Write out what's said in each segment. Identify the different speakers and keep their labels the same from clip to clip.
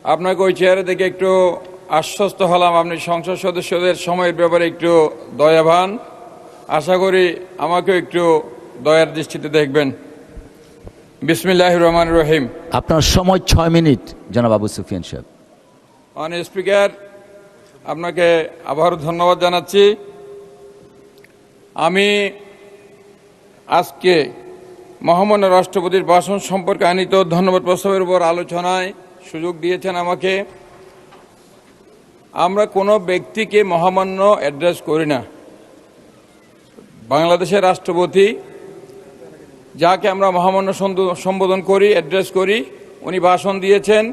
Speaker 1: আপনাকে ওই চেয়ারে দেখে একটু আশ্বস্ত হলাম আপনি সংসদ সদস্যদের সময়ের ব্যাপারে একটু দয়াবান। আশা করি আমাকেও একটু দয়ার দৃষ্টিতে দেখবেন। বিসমিল্লাহির রহমানির রহিম।
Speaker 2: আপনার সময় 6 মিনিট জনাব আবু সুফিয়ান সাহেব।
Speaker 1: মাননীয় স্পিকার, আপনাকে আবারও ধন্যবাদ জানাচ্ছি। আমি আজকে মহামান্য রাষ্ট্রপতির ভাষণ সম্পর্কে আনিত ধন্যবাদ প্রস্তাবের উপর আলোচনায় সুযোগ দিয়েছেন আমাকে। আমরা কোনো ব্যক্তিকে মহামান্য অ্যাড্রেস করি না। বাংলাদেশের রাষ্ট্রপতি যাকে আমরা মহামান্য সম্বোধন করি, অ্যাড্রেস করি, উনি ভাষণ দিয়েছেন।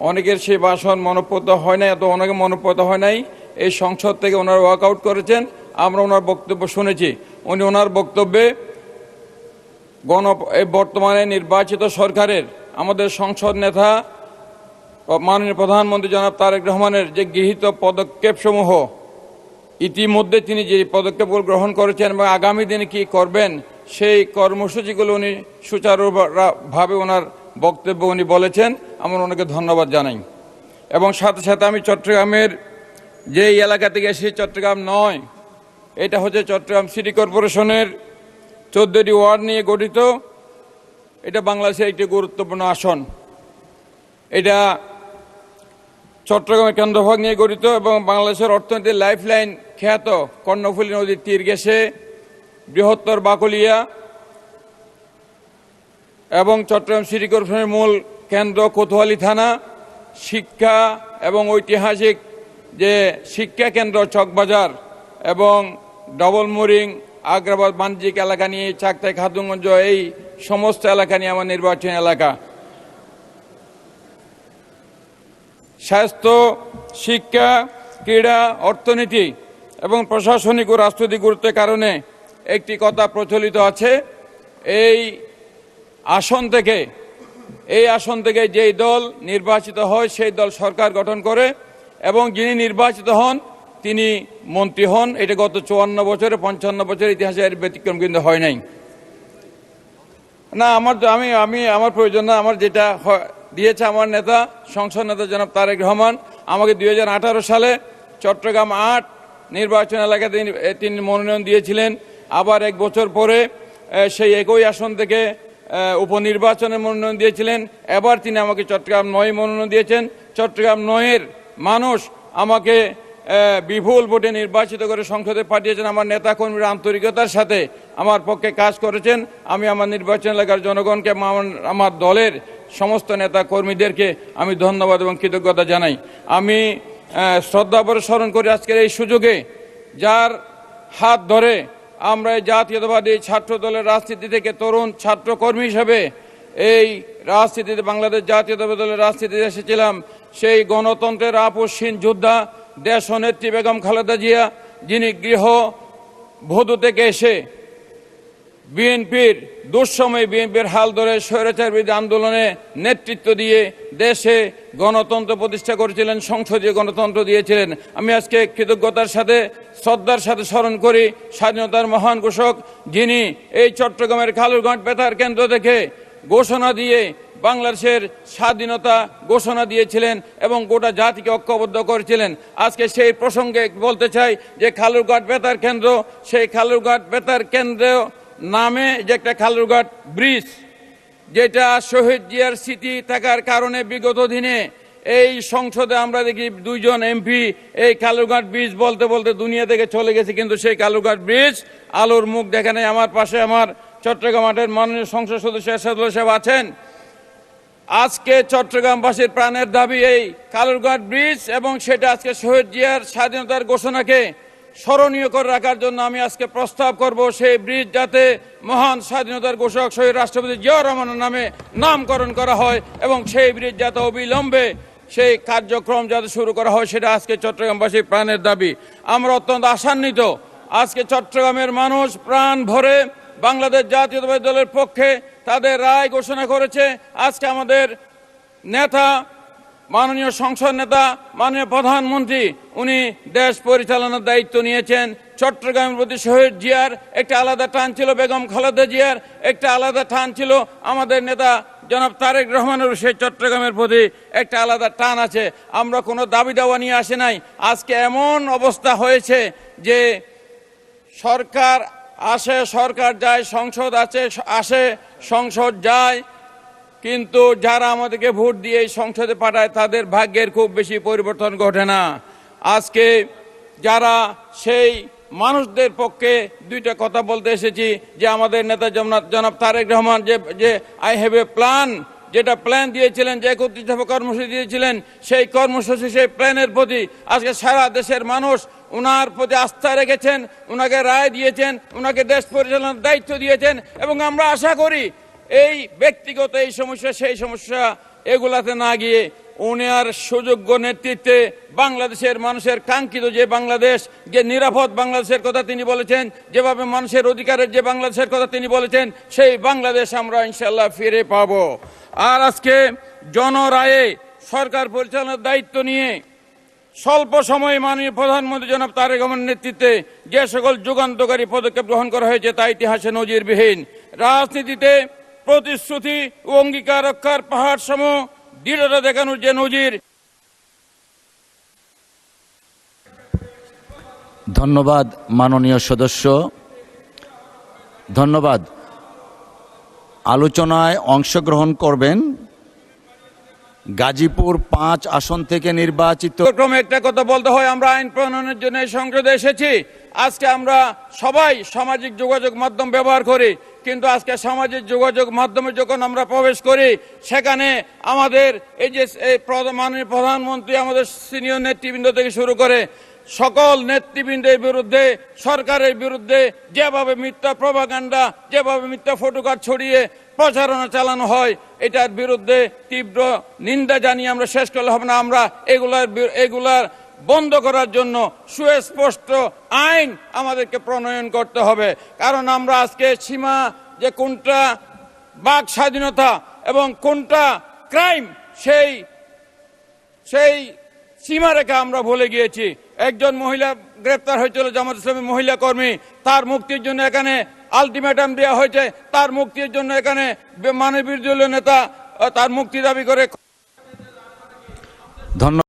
Speaker 1: অনেকের সেই ভাষণ মনোঃপুত হয় নাই, অনেকে মনোঃপুত হয় নাই। এই সংসদ থেকে ওনারা ওয়াকআউট করেছেন। আমরা ওনার বক্তব্য শুনেছি। উনি ওনার বক্তব্যে বর্তমানে নির্বাচিত সরকারের আমাদের সংসদ নেতা মাননীয় প্রধানমন্ত্রী জনাব তারেক রহমানের যে গৃহীত পদক্ষেপসমূহ, ইতিমধ্যে তিনি যে পদক্ষেপগুলো গ্রহণ করেছেন এবং আগামী দিনে কি করবেন সেই কর্মসূচিগুলো উনি সুচারুভাবে ওনার বক্তব্য উনি বলেছেন। আমরা ওনাকে ধন্যবাদ জানাই। এবং সাথে সাথে আমি চট্টগ্রামের যে এলাকা থেকে এসেছি, চট্টগ্রাম নয়, এটা হচ্ছে চট্টগ্রাম সিটি কর্পোরেশনের 14টি ওয়ার্ড নিয়ে গঠিত। এটা বাংলাদেশের একটি গুরুত্বপূর্ণ আসন। এটা চট্টগ্রামের কেন্দ্রভাগ নিয়ে গঠিত এবং বাংলাদেশের অর্থনীতির লাইফলাইন খ্যাত কর্ণফুলী নদীর তীর ঘেঁষে বৃহত্তর বাকলিয়া এবং চট্টগ্রাম সিটি কর্পোরেশনের মূল কেন্দ্র কোতোয়ালি থানা, শিক্ষা এবং ঐতিহাসিক যে শিক্ষা কেন্দ্র চকবাজার এবং ডবল মোরিং, আগ্রাবাদ বাণিজ্যিক এলাকা নিয়ে চাকতাই খাতুনগঞ্জ, এই সমস্ত এলাকা নিয়ে আমার নির্বাচনী এলাকা। স্বাস্থ্য, শিক্ষা, ক্রীড়া, অর্থনীতি এবং প্রশাসনিক ও রাজনৈতিক গুরুত্বের কারণে একটি কথা প্রচলিত আছে, এই আসন থেকে যেই দল নির্বাচিত হয় সেই দল সরকার গঠন করে এবং যিনি নির্বাচিত হন তিনি মন্ত্রী হন। এটা গত 54 বছরে 55 বছরের ইতিহাসে এর ব্যতিক্রম কিন্তু হয় নাই। না, আমার প্রয়োজন না। আমার যেটা দিয়েছে আমার নেতা, সংসদ নেতা জনাব তারেক রহমান আমাকে 2018 সালে চট্টগ্রাম 8 নির্বাচন এলাকায় তিনি মনোনয়ন দিয়েছিলেন। আবার 1 বছর পরে সেই একই আসন থেকে উপনির্বাচনে মনোনয়ন দিয়েছিলেন। এবার তিনি আমাকে চট্টগ্রাম 9 মনোনয়ন দিয়েছেন। চট্টগ্রাম 9-এর মানুষ আমাকে বিপুল ভোটে নির্বাচিত করে সংসদে পাঠিয়েছেন। আমার নেতাকর্মীরা আন্তরিকতার সাথে আমার পক্ষে কাজ করেছেন। আমি আমার নির্বাচন এলাকার জনগণকে, আমার দলের সমস্ত নেতা কর্মীদেরকে আমি ধন্যবাদ এবং কৃতজ্ঞতা জানাই। আমি শ্রদ্ধাভরে স্মরণ করি আজকের এই সুযোগে, যার হাত ধরে আমরা এই জাতীয়তাবাদী ছাত্র দলের রাজনীতি থেকে তরুণ ছাত্র কর্মী হিসেবে এই রাজনীতিতে, বাংলাদেশ জাতীয়তাবাদী দলের রাজনীতিতে এসেছিলাম। সেই গণতন্ত্রের আপসহীন যোদ্ধা দেশনেত্রী বেগম খালেদা জিয়া, যিনি গৃহবধূ থেকে এসে বিএনপির দুঃসময়ে বিএনপির হাল ধরে স্বৈরাচার বিরোধী আন্দোলনে নেতৃত্ব দিয়ে দেশে গণতন্ত্র প্রতিষ্ঠা করেছিলেন, সংসদীয় গণতন্ত্র দিয়েছিলেন। আমি আজকে কৃতজ্ঞতার সাথে, শ্রদ্ধার সাথে স্মরণ করি স্বাধীনতার মহান ঘোষক, যিনি এই চট্টগ্রামের কালুরঘাট বেতার কেন্দ্র থেকে ঘোষণা দিয়ে বাংলাদেশের স্বাধীনতা ঘোষণা দিয়েছিলেন এবং গোটা জাতিকে ঐক্যবদ্ধ করেছিলেন। আজকে সেই প্রসঙ্গে বলতে চাই যে কালুরঘাট বেতার কেন্দ্র, সেই কালুরঘাট বেতার কেন্দ্র নামে যে একটা কালুরঘাট ব্রিজ, যেটা শহীদ জিয়ার স্মৃতি থাকার কারণে বিগত দিনে এই সংসদে আমরা দেখি 2 জন এমপি এই কালুরঘাট ব্রিজ বলতে বলতে দুনিয়া থেকে চলে গেছে, কিন্তু সেই কালুরঘাট ব্রিজ আলোর মুখ দেখে নেই। আমার পাশে আমার চট্টগ্রাম 8-এর মাননীয় সংসদ সদস্য এরশাদুল সাহেব আছেন। আজকে চট্টগ্রামবাসীর প্রাণের দাবি এই কালুরঘাট ব্রিজ এবং সেটা আজকে শহীদ জিয়ার স্বাধীনতার ঘোষণাকে স্মরণীয় করে রাখার জন্য আমি আজকে প্রস্তাব করব সেই ব্রিজ যাতে মহান স্বাধীনতার ঘোষক শহীদ রাষ্ট্রপতি জিয়াউর রহমানের নামে নামকরণ করা হয় এবং সেই ব্রিজ যাতে অবিলম্বে সেই কার্যক্রম যাতে শুরু করা হয়, সেটা আজকে চট্টগ্রামবাসীর প্রাণের দাবি। আমরা অত্যন্ত আশান্বিত, আজকে চট্টগ্রামের মানুষ প্রাণ ভরে বাংলাদেশ জাতীয়তাবাদী দলের পক্ষে তাদের রায় ঘোষণা করেছে। আজকে আমাদের নেতা, মাননীয় সংসদ নেতা, মাননীয় প্রধানমন্ত্রী, উনি দেশ পরিচালনার দায়িত্ব নিয়েছেন। চট্টগ্রামের প্রতি শহীদ জিয়ার একটা আলাদা টান ছিল, বেগম খালেদা জিয়ার একটা আলাদা টান ছিল, আমাদের নেতা জনাব তারেক রহমানের সেই চট্টগ্রামের প্রতি একটা আলাদা টান আছে। আমরা কোনো দাবি দাওয়া নিয়ে আসি নাই। আজকে এমন অবস্থা হয়েছে যে সরকার আসে, সরকার যায়, সংসদ আসে, সংসদ যায়, কিন্তু যারা আমাদেরকে ভোট দিয়ে এই সংসদে পাঠায় তাদের ভাগ্যের খুব বেশি পরিবর্তন ঘটে না। আজকে যারা সেই মানুষদের পক্ষে দুইটা কথা বলতে এসেছি যে আমাদের নেতা জনাব তারেক রহমান যে আই হ্যাভ এ প্ল্যান, যেটা প্ল্যান দিয়েছিলেন, যে 31 দফা কর্মসূচি দিয়েছিলেন, সেই কর্মসূচি, সেই প্ল্যানের প্রতি আজকে সারা দেশের মানুষ ওনার প্রতি আস্থা রেখেছেন, ওনাকে রায় দিয়েছেন, ওনাকে দেশ পরিচালনার দায়িত্ব দিয়েছেন। এবং আমরা আশা করি এই ব্যক্তিগত এই সমস্যা সেই সমস্যা এগুলাতে না গিয়ে উনার সুযোগ্য নেতৃত্বে বাংলাদেশের মানুষের কাঙ্ক্ষিত যে বাংলাদেশ, যে নিরাপদ বাংলাদেশের কথা তিনি বলেছেন, যেভাবে মানুষের অধিকারের যে বাংলাদেশের কথা তিনি বলেছেন, সেই বাংলাদেশ আমরা ইনশাল্লাহ ফিরে পাব। আর আজকে জনরায়ে সরকার পরিচালনার দায়িত্ব নিয়ে স্বল্প সময়ে মাননীয় প্রধানমন্ত্রী জনাব তারেক রহমানের নেতৃত্বে যে সকল যুগান্তকারী পদক্ষেপ গ্রহণ করা হয়েছে তা ইতিহাসে নজিরবিহীন। রাজনীতিতে প্রতিশ্রুতি ও অঙ্গীকার রক্ষার পাহাড় সম দৃঢ়তা দেখানোর যে নজির।
Speaker 2: ধন্যবাদ মাননীয় সদস্য, ধন্যবাদ। আলোচনায় অংশগ্রহণ করবেন গাজীপুর 5 আসন থেকে নির্বাচিত।
Speaker 1: ক্রমে একটা কথা বলতে হয়, আমরা আইন প্রণয়নের জন্য এই সংসদে এসেছি। আজকে আমরা সবাই সামাজিক যোগাযোগ মাধ্যম ব্যবহার করি, কিন্তু আজকে সামাজিক যোগাযোগ মাধ্যমে যখন আমরা প্রবেশ করি, সেখানে আমাদের এই যে মাননীয় প্রধানমন্ত্রী, আমাদের সিনিয়র নেতৃবৃন্দ থেকে শুরু করে সকল নেতৃবৃন্দের বিরুদ্ধে, সরকারের বিরুদ্ধে যেভাবে মিথ্যা প্রপাগান্ডা, যেভাবে মিথ্যা ফটোকার্ড ছড়িয়ে প্রচারণা চালানো হয়, এটার বিরুদ্ধে তীব্র নিন্দা জানিয়ে আমরা শেষ করলে হবে না। আমরা এগুলার বন্ধ করার জন্য সুস্পষ্ট আইন আমাদেরকে প্রণয়ন করতে হবে। কারণ আমরা আজকে সীমা, যে কোনটা বাক স্বাধীনতা এবং কোনটা ক্রাইম, সেই সীমারেখা আমরা ভুলে গিয়েছি। একজন মহিলা গ্রেপ্তার হয়েছিল, জামাত ইসলামী মহিলা কর্মী, তার মুক্তির জন্য এখানে আলটিমেটাম দেওয়া হয়েছে, তার মুক্তির জন্য এখানে মানবিক দলীয় নেতা তার মুক্তি দাবি করে।
Speaker 2: ধন্যবাদ।